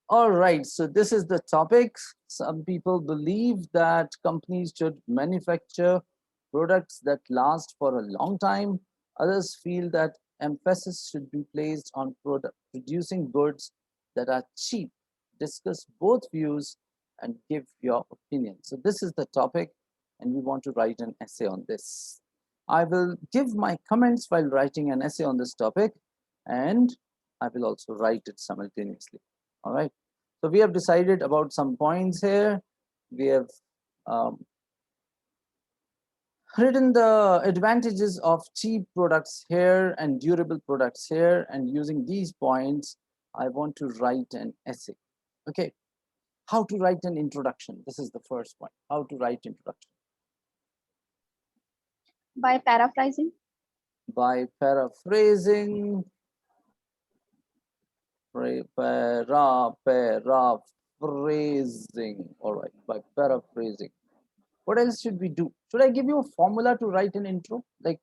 All right, so this is the topic. Some people believe that companies should manufacture products that last for a long time. Others feel that emphasis should be placed on producing goods that are cheap. Discuss both views and give your opinion. So, this is the topic, and we want to write an essay on this. I will give my comments while writing an essay on this topic, and I will also write it simultaneously. All right. So we have decided about some points here. We have um, written the advantages of cheap products here and durable products here. And using these points, I want to write an essay. Okay. How to write an introduction. This is the first point. How to write introduction. By paraphrasing. By paraphrasing, paraphrasing. All right. By paraphrasing. What else should we do? Should I give you a formula to write an intro? Like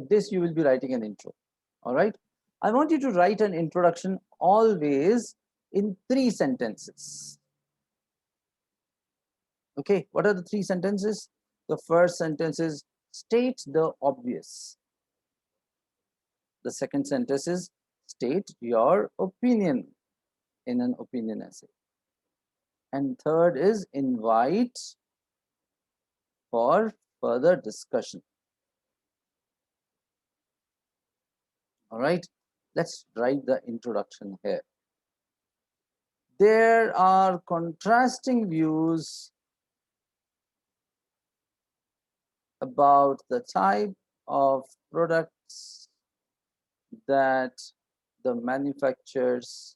this, you will be writing an intro. All right. I want you to write an introduction always in 3 sentences. Okay. What are the 3 sentences? The first sentence is state the obvious. The second sentence is state your opinion in an opinion essay. And third is invite for further discussion. All right, let's write the introduction here. There are contrasting views about the type of products that the manufacturers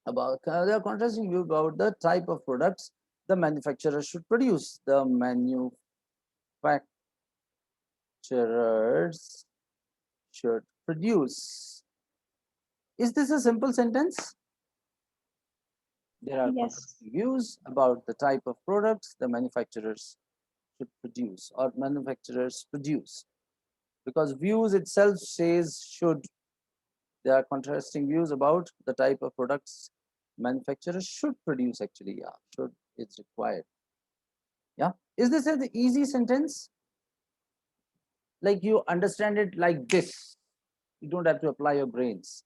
there are contrasting views about the type of products the manufacturer should produce. The manufacturers should produce. Is this a simple sentence? There are Yes. contrasting views about the type of products the manufacturers should produce or manufacturers produce. Because views itself says should. There are contrasting views about the type of products manufacturers should produce actually. Yeah, should is required. Yeah. Is this an easy sentence? Like you understand it like this. You don't have to apply your brains.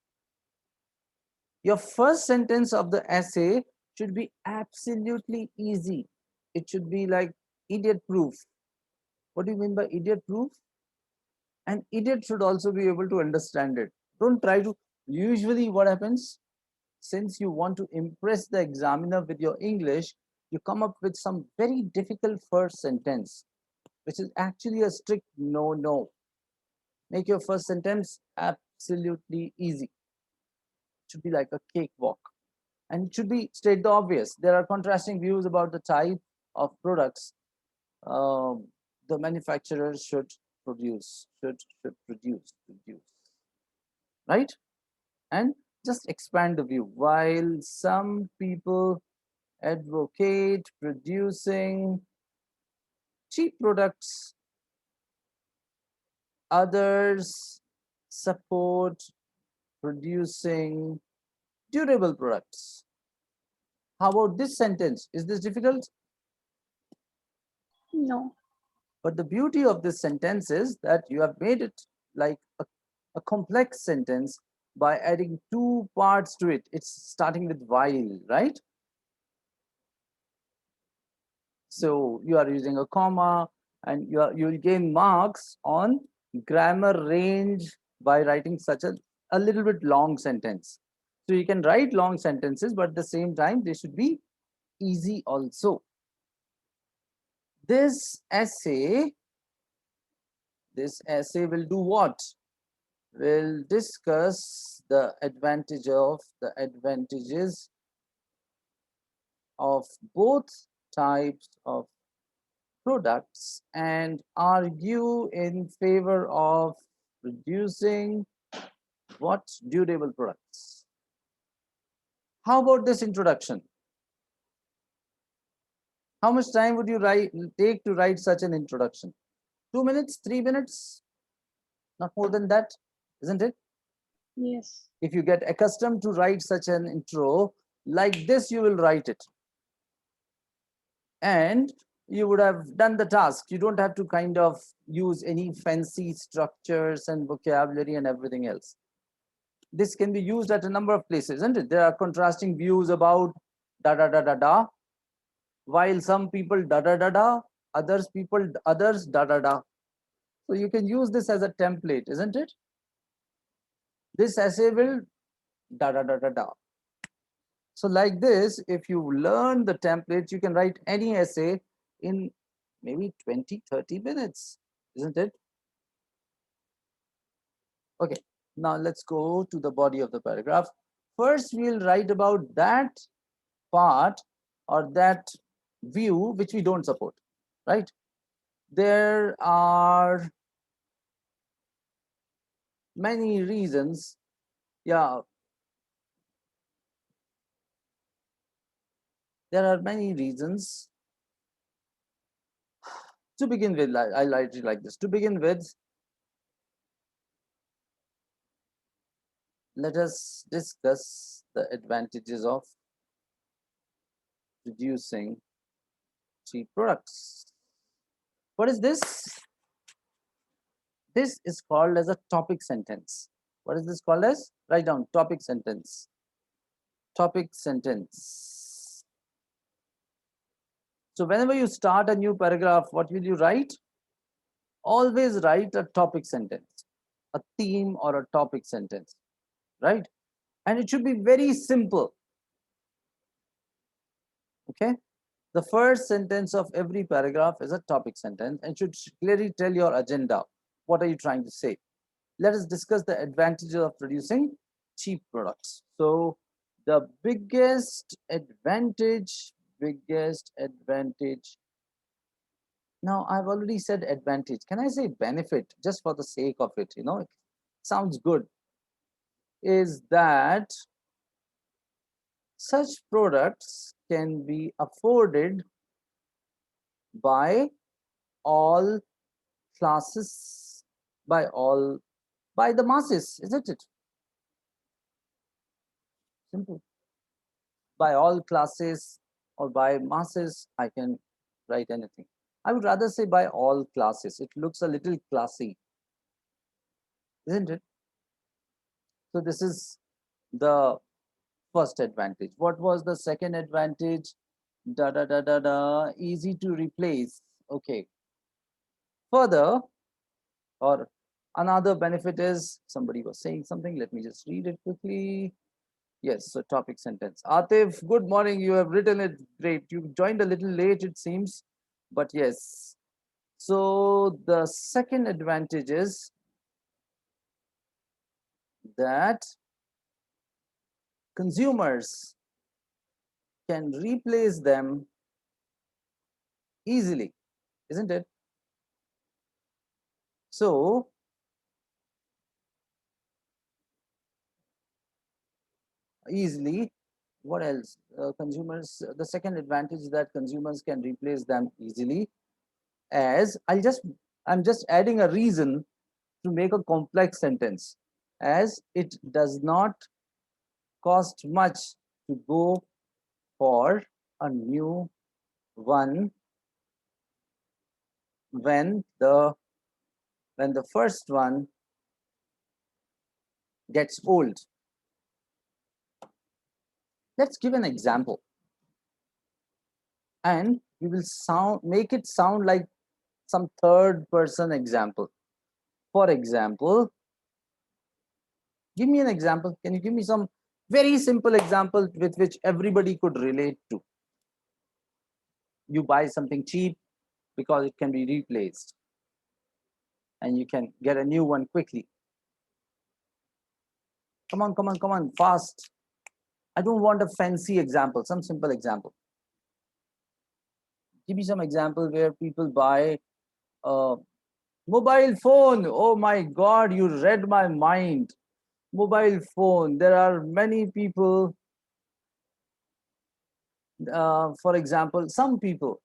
Your first sentence of the essay should be absolutely easy. It should be like idiot proof. What do you mean by idiot proof? An idiot should also be able to understand it. Don't try to. Usually, what happens, since you want to impress the examiner with your English, you come up with some very difficult first sentence, which is actually a strict no, no. Make your first sentence absolutely easy. It should be like a cakewalk. And it should be state the obvious. There are contrasting views about the type of products the manufacturers should produce, right? And just expand the view. While some people advocate producing cheap products, others support producing durable products. How about this sentence? Is this difficult? No. But the beauty of this sentence is that you have made it like a complex sentence by adding 2 parts to it. It's starting with while, right? So you are using a comma, and you will gain marks on grammar range by writing such a little bit long sentence. So you can write long sentences, but at the same time, they should be easy also. This essay will do what? Will discuss the advantages of both types of products and argue in favor of reducing what? Durable products. How about this introduction? How much time would you take to write such an introduction? 2 minutes, 3 minutes, not more than that. isn't it? Yes. If you get accustomed to write such an intro like this, you will write it. And you would have done the task. You don't have to kind of use any fancy structures and vocabulary and everything else. This can be used at a number of places, isn't it? There are contrasting views about da da da da da, while some people da da da da, others da da da. So you can use this as a template, isn't it? This essay will da da da da da. So like this, if you learn the templates, you can write any essay in maybe 20-30 minutes, isn't it? Okay, now let's go to the body of the paragraph. First, we'll write about that part or that view which we don't support, right? There are many reasons. Yeah, there are many reasons. To begin with, I write it like this. To begin with, let us discuss the advantages of producing cheap products. What is this? This is called as a topic sentence. What is this called as? Write down topic sentence. Topic sentence. So whenever you start a new paragraph, what will you write? Always write a topic sentence, a theme or a topic sentence, right? And it should be very simple. Okay. The first sentence of every paragraph is a topic sentence and should clearly tell your agenda. What are you trying to say? Let us discuss the advantages of producing cheap products. So the biggest advantage. Now I've already said advantage. Can I say benefit just for the sake of it? It sounds good. Is that such products can be afforded by all classes, by the masses, isn't it? Simple. By all classes or by masses, I can write anything. I would rather say by all classes. It looks a little classy, isn't it? So this is the first advantage. What was the second advantage? Da da da da da. Easy to replace. Okay. Further, or another benefit is somebody was saying something. Let me just read it quickly. Yes, so topic sentence. Atif, good morning. You have written it great. You joined a little late, it seems, but yes. So the second advantage is that consumers can replace them easily, isn't it? So easily, what else? Consumers, the second advantage is that consumers can replace them easily. As I'm just adding a reason to make a complex sentence, as it does not cost much to go for a new one when the first one gets old. Let's give an example, and we will make it sound like some third person example. For example, give me an example. Can you give me some very simple example with which everybody could relate to? You buy something cheap because it can be replaced and you can get a new one quickly. Come on, fast. I don't want a fancy example, some simple example. Give me some example where people buy a mobile phone. Oh my God, you read my mind. Mobile phone. There are many people, for example, some people,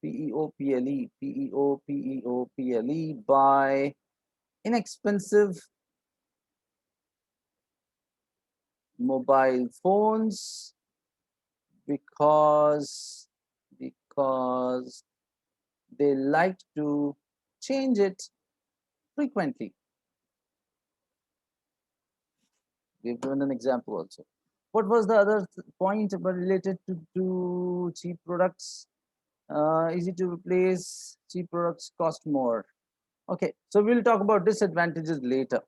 P-E-O-P-L-E, P-E-O-P-E-O-P-L-E, buy inexpensive mobile phones because they like to change it frequently. We've given an example also. What was the other point about related to cheap products? Easy to replace, cheap products cost more. Okay, so we'll talk about disadvantages later.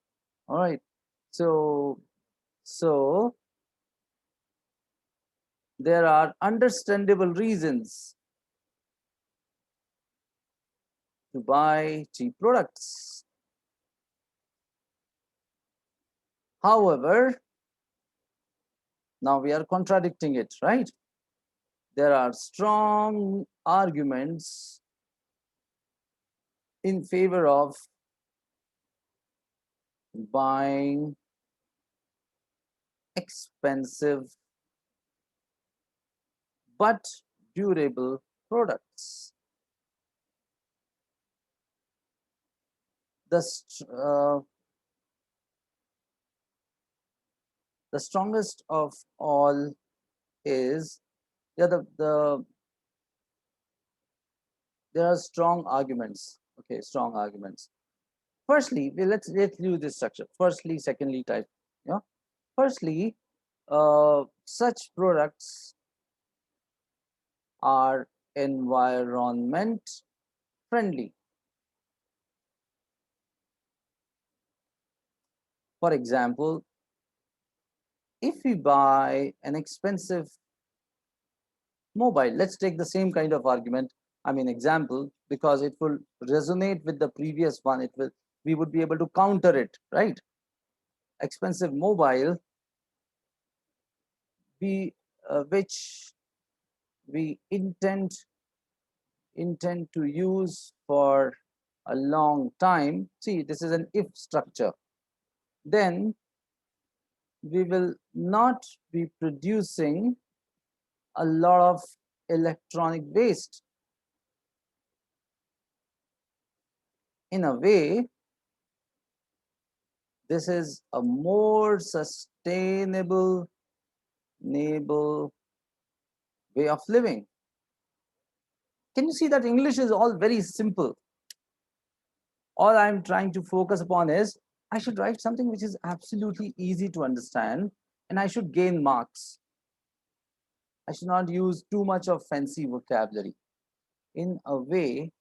All right. So there are understandable reasons to buy cheap products. However, now we are contradicting it, right? There are strong arguments in favor of buying expensive but durable products. The, the strongest of all is, yeah, there are strong arguments. Okay, strong arguments. Firstly, let's do this structure. Firstly, secondly type. Yeah. Firstly, such products are environment friendly. For example, if we buy an expensive mobile, let's take the same kind of argument, I mean example, because it will resonate with the previous one. We would be able to counter it, right? Expensive mobile, we which we intend to use for a long time. See, this is an if structure. Then we will not be producing a lot of electronic waste. In a way, this is a more sustainable way of living. Can you see that English is all very simple? All I'm trying to focus upon is I should write something which is absolutely easy to understand, and I should gain marks. I should not use too much of fancy vocabulary. In a way,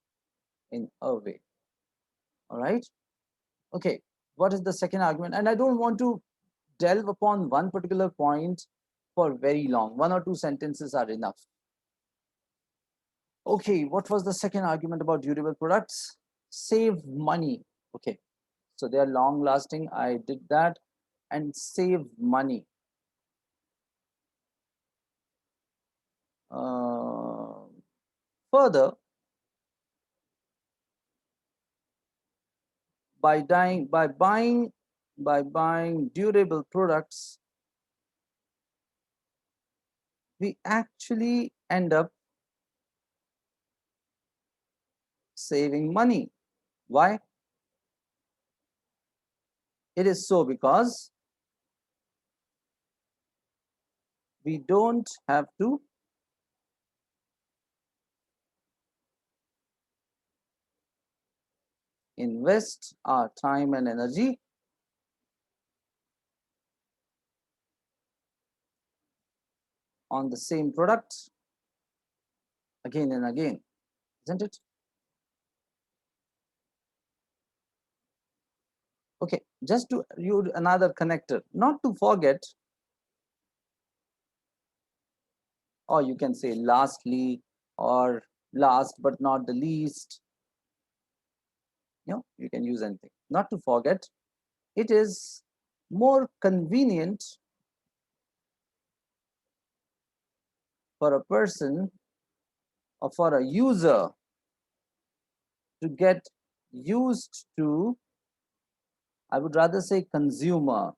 all right? Okay, what is the second argument? And I don't want to delve upon one particular point for very long. One or two sentences are enough. Okay, what was the second argument about durable products? Save money. Okay, so they are long lasting. I did that. And save money. Further, by buying durable products, we actually end up saving money. Why? It is so because we don't have to invest our time and energy on the same product again and again, isn't it? Okay, just to use another connector, not to forget, or you can say lastly, or last but not the least. You can use anything. Not to forget, it is more convenient for a person or for a user to get used to, I would rather say consumer,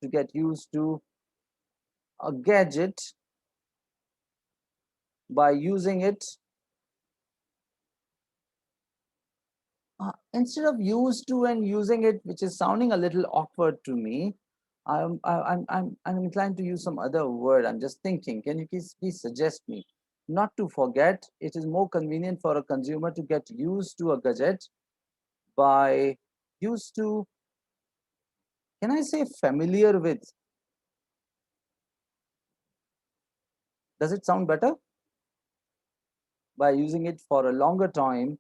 to get used to a gadget by using it Instead of used to and using it, which is sounding a little awkward to me, I'm inclined to use some other word. I'm just thinking. Can you please suggest me? Not to forget, it is more convenient for a consumer to get used to a gadget by used to. Can I say familiar with? Does it sound better? By using it for a longer time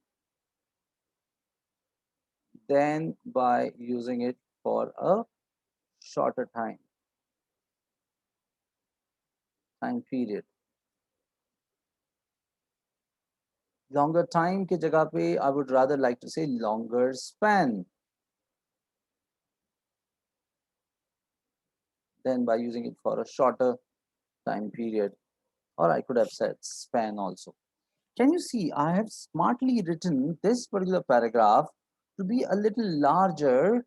than by using it for a shorter time period. Longer time के जगह पे I would rather like to say longer span than by using it for a shorter time period, or I could have said span also. Can you see I have smartly written this particular paragraph to be a little larger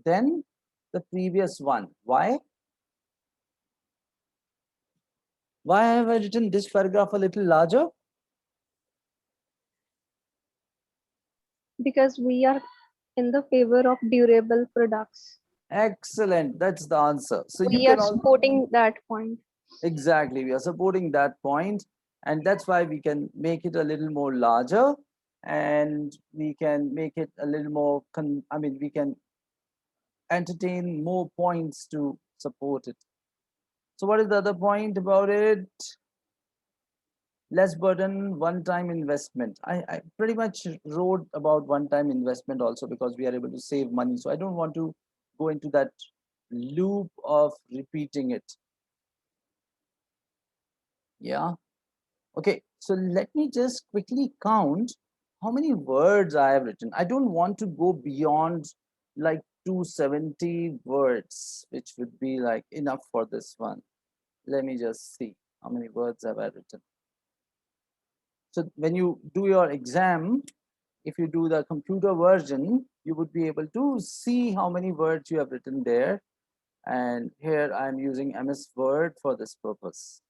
than the previous one? Why? Why have I written this paragraph a little larger? Because we are in the favor of durable products. Excellent. That's the answer. So you We are can all supporting that point. exactly. We are supporting that point, and that's why we can make it a little more larger, and we can make it a little more. I mean, we can entertain more points to support it. So, what is the other point about it? Less burden, one-time investment. I pretty much wrote about one-time investment also because we are able to save money. So I don't want to go into that loop of repeating it. Yeah. Okay. So let me just quickly count how many words I have written. I don't want to go beyond like 270 words, which would be like enough for this one. Let me just see how many words have I written. So when you do your exam, if you do the computer version, you would be able to see how many words you have written there. And here I'm using MS Word for this purpose.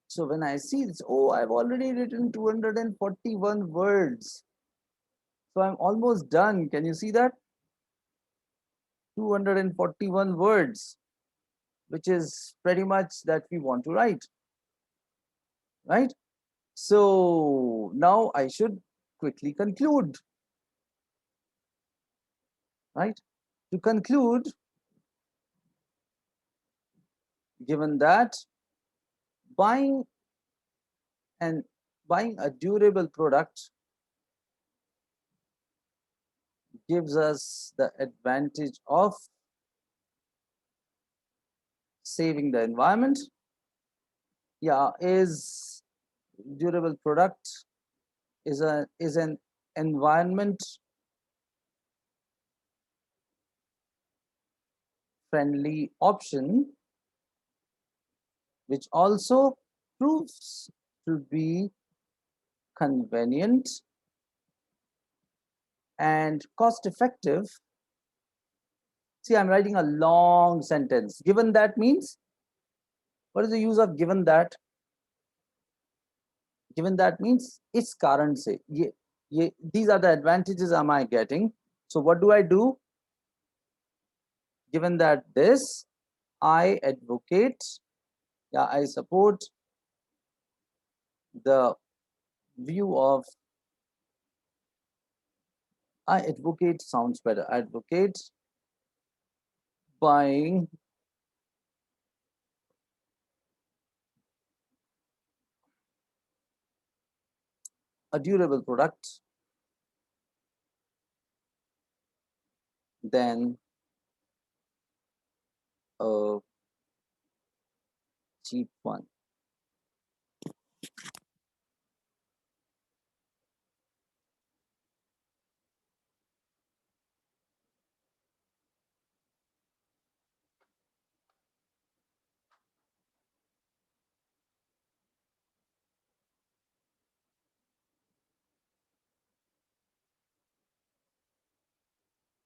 So when I see this, oh, I've already written 241 words. So I'm almost done. Can you see that? 241 words, which is pretty much that we want to write, right? So now I should quickly conclude, right? To conclude, given that buying and buying a durable product gives us the advantage of saving the environment. Yeah, is durable product is an environment friendly option, which also proves to be convenient and cost effective. See, I'm writing a long sentence. Given that means, what is the use of given that? Given that means it's current say. These are the advantages am I getting. So what do I do? Given that this, I advocate, yeah, I support the view of, I advocate sounds better. Advocate buying a durable product than a cheap one.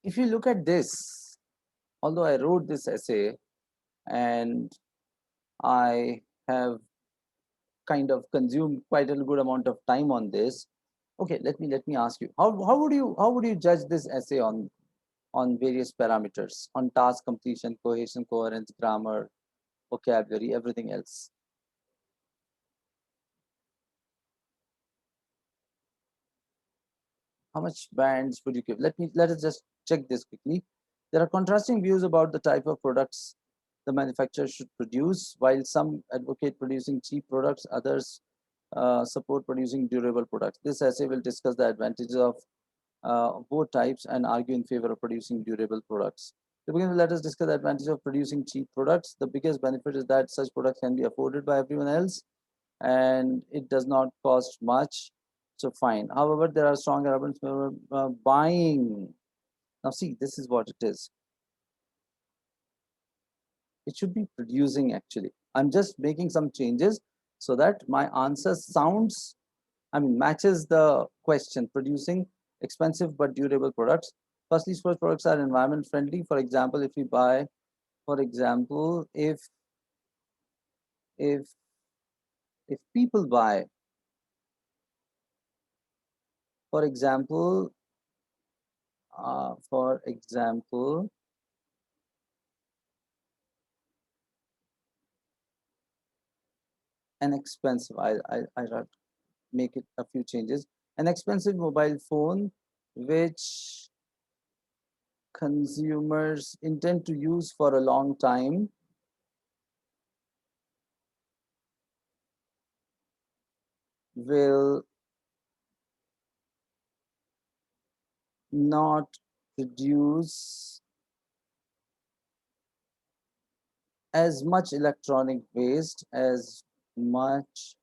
If you look at this, although I wrote this essay and I have kind of consumed quite a good amount of time on this. Okay, let me ask you, how would you judge this essay on various parameters, on task completion, cohesion, coherence, grammar, vocabulary, everything else? How much bands would you give? Let us just check this quickly. There are contrasting views about the type of products the manufacturer should produce. While some advocate producing cheap products, others support producing durable products. This essay will discuss the advantages of both types and argue in favor of producing durable products. To begin with, let us discuss the advantage of producing cheap products. The biggest benefit is that such products can be afforded by everyone else and it does not cost much. So fine. However, there are strong arguments for buying. Now see, this is what it is. It should be producing actually. I'm just making some changes so that my answer sounds, matches the question. Producing expensive but durable products. Firstly, such products are environment friendly. For example, if we buy, for example, if if people buy, for example, for example, an expensive, I make it a few changes. An expensive mobile phone which consumers intend to use for a long time will not produce as much electronic waste, much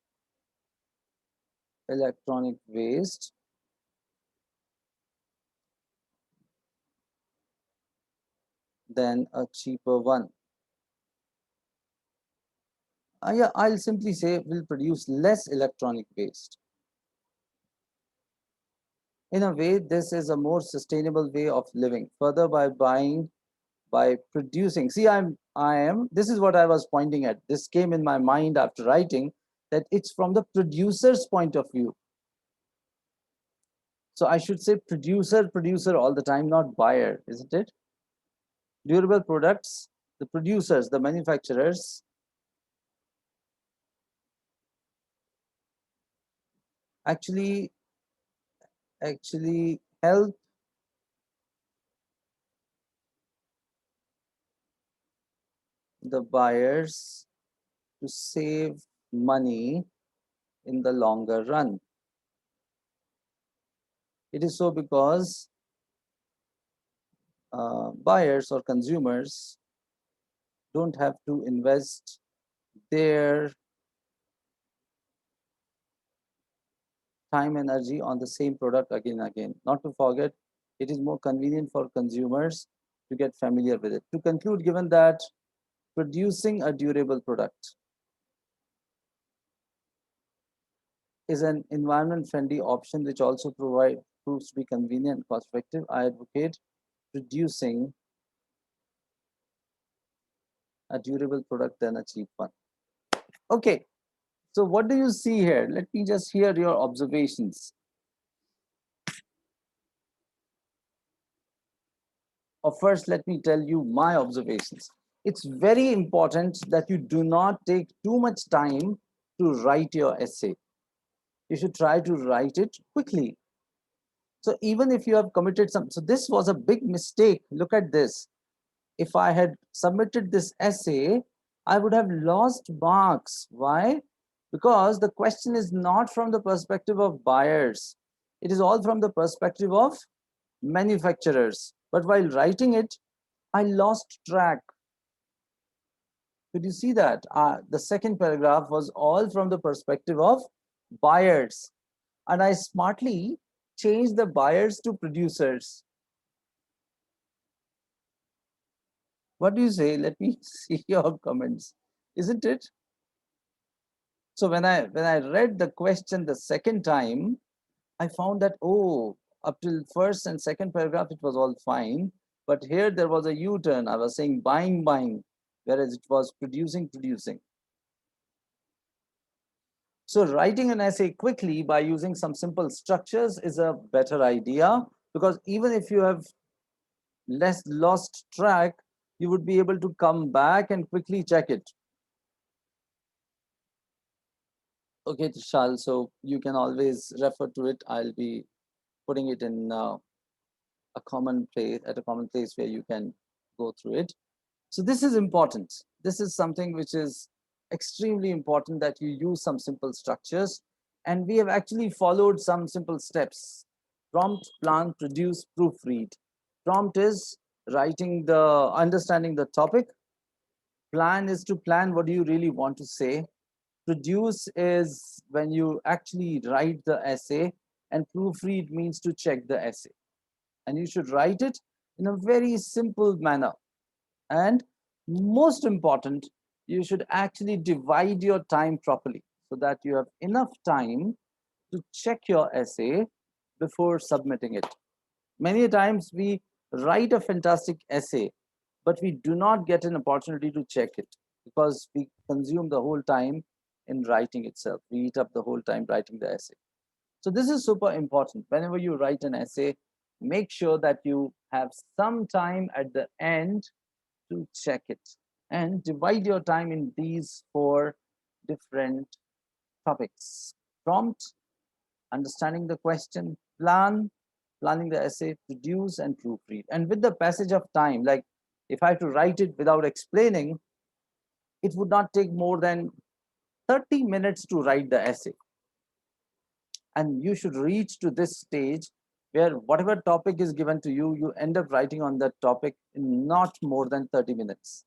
electronic waste than a cheaper one. Yeah, I'll simply say will produce less electronic waste. In a way, this is a more sustainable way of living. Further, by producing, see, this is what I was pointing at. This came in my mind after writing, that it's from the producer's point of view. So I should say producer all the time, not buyer, isn't it? Durable products, the producers, the manufacturers actually help the buyers to save money in the longer run. It is so because buyers or consumers don't have to invest their time energy on the same product again and again. Not to forget, it is more convenient for consumers to get familiar with it. To conclude, given that producing a durable product is an environment friendly option which also proves to be convenient and cost effective, I advocate producing a durable product than a cheap one. Okay, so what do you see here? Let me just hear your observations. Or first, let me tell you my observations. It's very important that you do not take too much time to write your essay. You should try to write it quickly. So even if you have committed so this was a big mistake. Look at this. If I had submitted this essay, I would have lost marks. Why? Because the question is not from the perspective of buyers. It is all from the perspective of manufacturers. But while writing it, I lost track. Could you see that? The second paragraph was all from the perspective of buyers. And I smartly changed the buyers to producers. What do you say? Let me see your comments. Isn't it? So when I read the question the second time, I found that, oh, Up till first and second paragraph, it was all fine. But here there was a U-turn. I was saying buying, buying, whereas it was producing, producing. So writing an essay quickly by using some simple structures is a better idea, because even if you have less lost track, you would be able to come back and quickly check it. Okay, Tushal, so you can always refer to it. I'll be putting it in a common place, at a common place where you can go through it. So this is important. This is something which is extremely important, that you use some simple structures. And we have actually followed some simple steps: prompt, plan, produce, proofread. Prompt is writing understanding the topic. Plan is to plan what do you really want to say. Produce is when you actually write the essay, and proofread means to check the essay. And you should write it in a very simple manner. And most important, you should actually divide your time properly, so that you have enough time to check your essay before submitting it. Many times we write a fantastic essay, but we do not get an opportunity to check it, because we consume the whole time in writing itself. We eat up the whole time writing the essay. So this is super important. Whenever you write an essay, make sure that you have some time at the end to check it, and divide your time in these four different topics: prompt, understanding the question; planning the essay; produce, and proofread. And with the passage of time, like if I have to write it without explaining, it would not take more than 30 minutes to write the essay. And you should reach to this stage where whatever topic is given to you, you end up writing on that topic in not more than 30 minutes.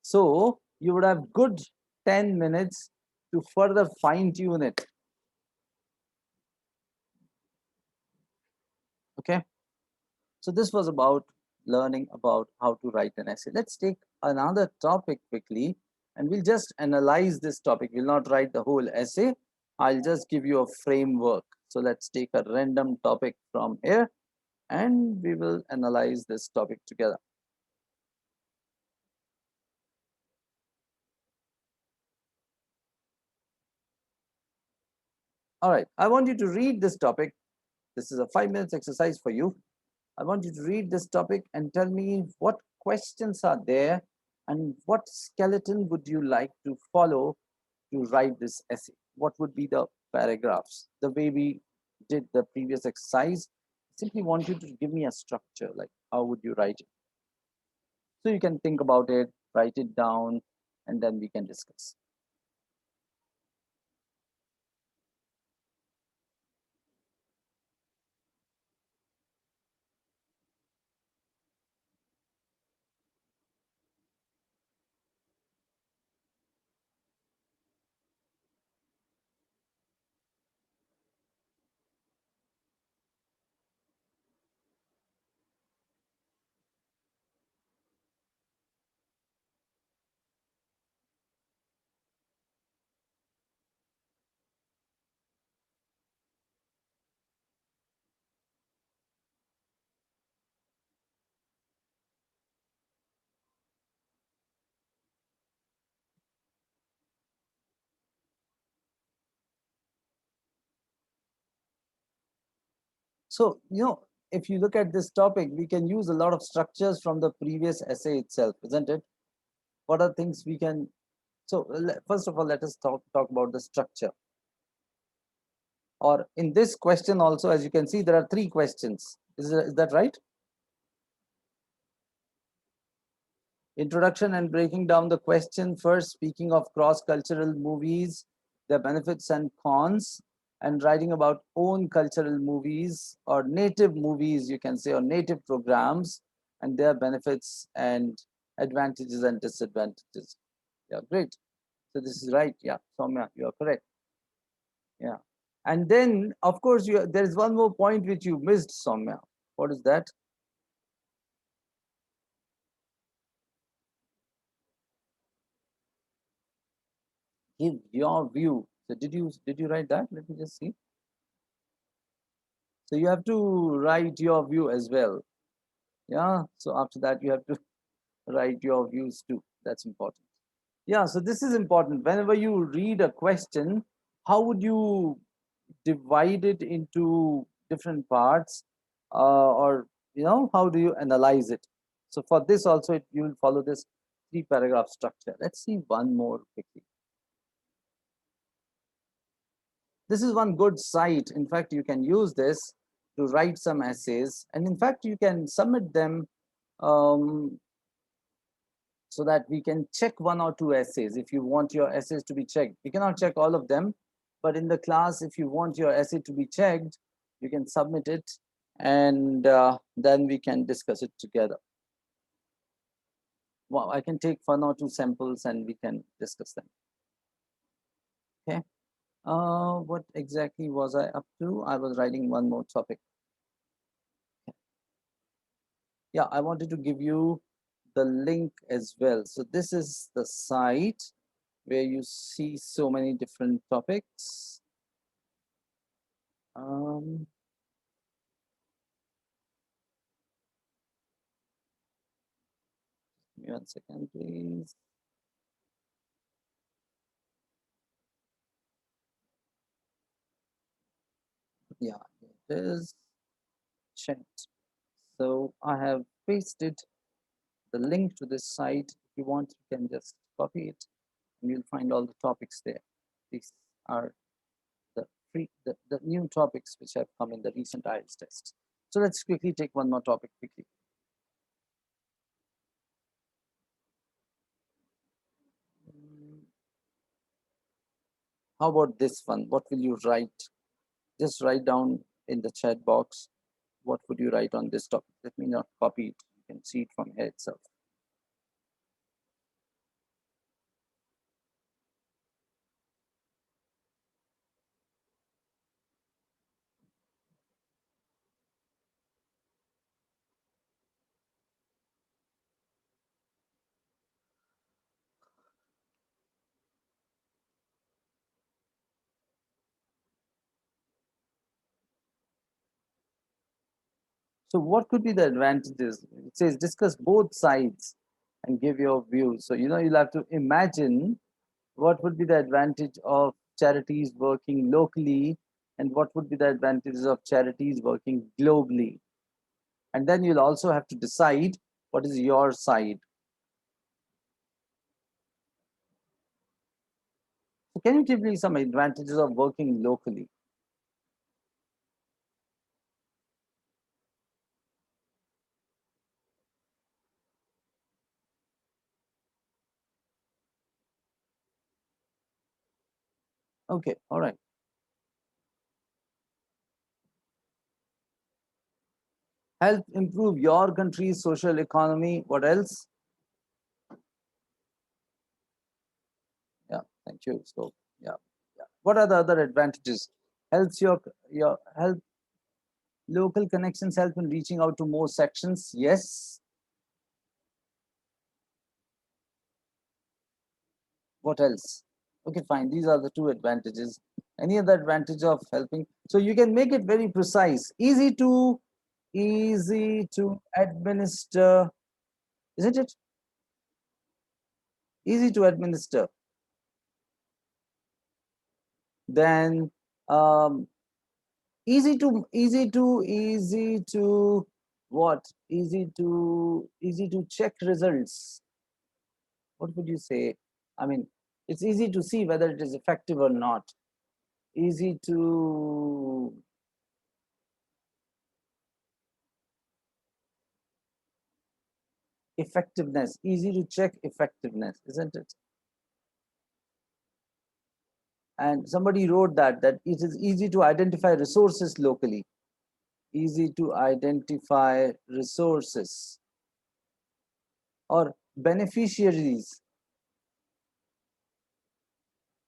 So you would have good 10 minutes to further fine tune it. Okay. So this was about learning about how to write an essay. Let's take another topic quickly, and we'll just analyze this topic. We'll not write the whole essay. I'll just give you a framework. So let's take a random topic from here, and we will analyze this topic together. All right, I want you to read this topic. This is a 5 minutes exercise for you. I want you to read this topic and tell me what questions are there, and what skeleton would you like to follow to write this essay. What would be the paragraphs? The way we did the previous exercise, simply want you to give me a structure, like how would you write it? So you can think about it, write it down, and then we can discuss. So, if you look at this topic, we can use a lot of structures from the previous essay itself, isn't it? What are things we can? So, first of all, let us talk about the structure. Or in this question also, as you can see, there are three questions. Is that right? Introduction and breaking down the question. First, speaking of cross-cultural movies, their benefits and cons, and writing about own cultural movies, or native movies, you can say, or native programs, and their benefits and advantages and disadvantages. Yeah, great. So this is right. Yeah, Soumya, you are correct. Yeah. And then, of course, there is one more point which you missed, Soumya. What is that? Give your view. So did you write that? Let me just see. So you have to write your view as well. Yeah. So after that, you have to write your views too. That's important. Yeah. So this is important. Whenever you read a question, how would you divide it into different parts, or how do you analyze it? So for this also, you will follow this 3 paragraph structure. Let's see one more quickly. This is one good site. In fact, you can use this to write some essays, and in fact, you can submit them, um, so that we can check 1 or 2 essays. If you want your essays to be checked, we cannot check all of them, but in the class, if you want your essay to be checked, you can submit it, and then we can discuss it together. Well, I can take 1 or 2 samples and we can discuss them. Okay. What exactly was I up to? I was writing one more topic. Yeah, I wanted to give you the link as well. So this is the site where you see so many different topics. Um, Give me 1 second, please. Yeah, it is chat. So I have pasted the link to this site. If you want, you can just copy it, and you'll find all the topics there. These are the new topics which have come in the recent IELTS test. So let's quickly take one more topic quickly. How about this one? What will you write? Just write down in the chat box. What would you write on this topic? Let me not copy it. You can see it from here itself. So what could be the advantages? It says discuss both sides and give your views. So you'll have to imagine what would be the advantage of charities working locally, and what would be the advantages of charities working globally. And then you'll also have to decide what is your side. So can you give me some advantages of working locally? Okay, all right. Help improve your country's social economy. What else? Yeah, thank you. So yeah, yeah. What are the other advantages? Helps your help local connections, help in reaching out to more sections. Yes. What else? Okay, fine. These are the 2 advantages. Any other advantage of helping? So you can make it very precise. Easy to administer, isn't it? Easy to administer. Then easy to what? Easy to check results. What would you say? I mean, it's easy to see whether it is effective or not. Easy to effectiveness, easy to check effectiveness, isn't it? And somebody wrote that it is easy to identify resources locally. Easy to identify resources or beneficiaries,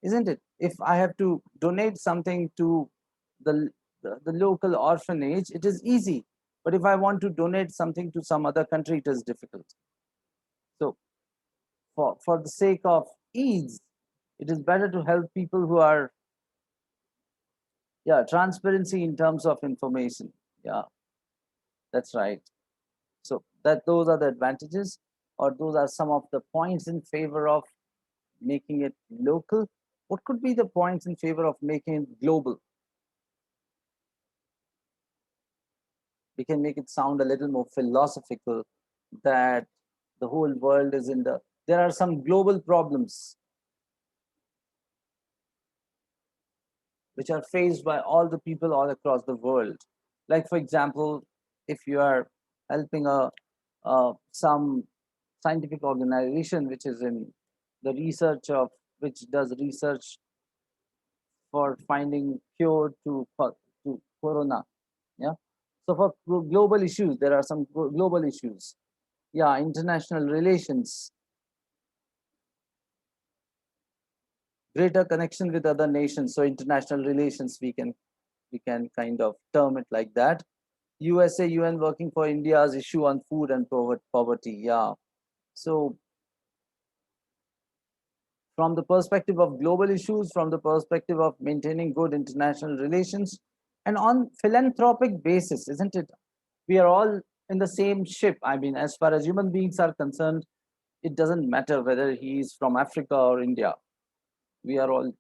isn't it? If I have to donate something to the local orphanage, it is easy. But if I want to donate something to some other country, it is difficult. So for the sake of ease, it is better to help people who are Yeah, transparency in terms of information. Yeah, that's right. So that those are the advantages, or those are some of the points in favor of making it local. What could be the points in favor of making it global? We can make it sound a little more philosophical, that the whole world is in the, there are some global problems which are faced by all the people all across the world. Like, for example, if you are helping some scientific organization which is in the research of, which does research for finding cure to corona. Yeah. So for global issues, there are some global issues. Yeah, international relations, greater connection with other nations. So international relations, we can kind of term it like that. USA UN working for India's issue on food and poverty. Yeah. So from the perspective of global issues, from the perspective of maintaining good international relations, and on philanthropic basis, isn't it? We are all in the same ship. I mean, as far as human beings are concerned, it doesn't matter whether he is from Africa or India. We are all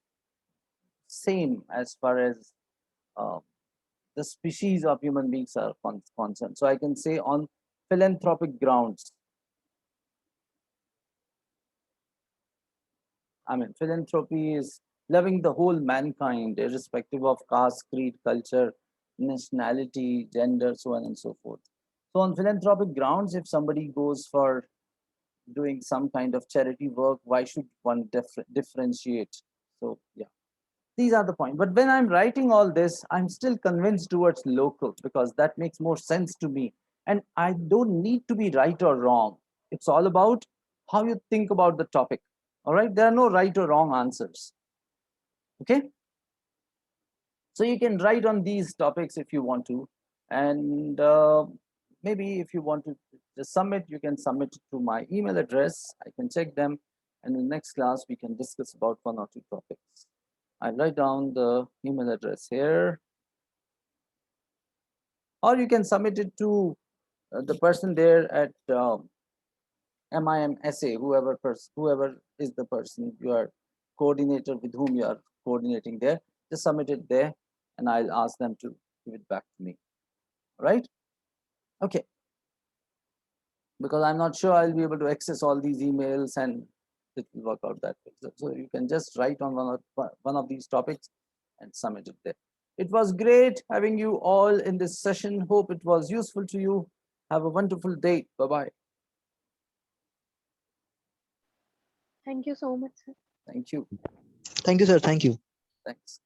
same as far as uh, the species of human beings are concerned. So I can say on philanthropic grounds, I mean, philanthropy is loving the whole mankind, irrespective of caste, creed, culture, nationality, gender, so on and so forth. So, on philanthropic grounds, if somebody goes for doing some kind of charity work, why should one differentiate? So, yeah, these are the points. But when I'm writing all this, I'm still convinced towards local, because that makes more sense to me. And I don't need to be right or wrong. It's all about how you think about the topic. All right, there are no right or wrong answers. Okay, so you can write on these topics if you want to, and maybe if you want to just submit, you can submit it to my email address. I can check them, and in the next class we can discuss about one or two topics. I'll write down the email address here, or you can submit it to the person there at MIMSA, whoever is the person you are coordinator with whom you are coordinating there. Just submit it there, and I'll ask them to give it back to me. Right? Okay. Because I'm not sure I'll be able to access all these emails, and it will work out that way. So you can just write on one of these topics and submit it there. It was great having you all in this session. Hope it was useful to you. Have a wonderful day. Bye bye. Thank you so much, sir. Thank you. Thank you, sir. Thank you. Thanks.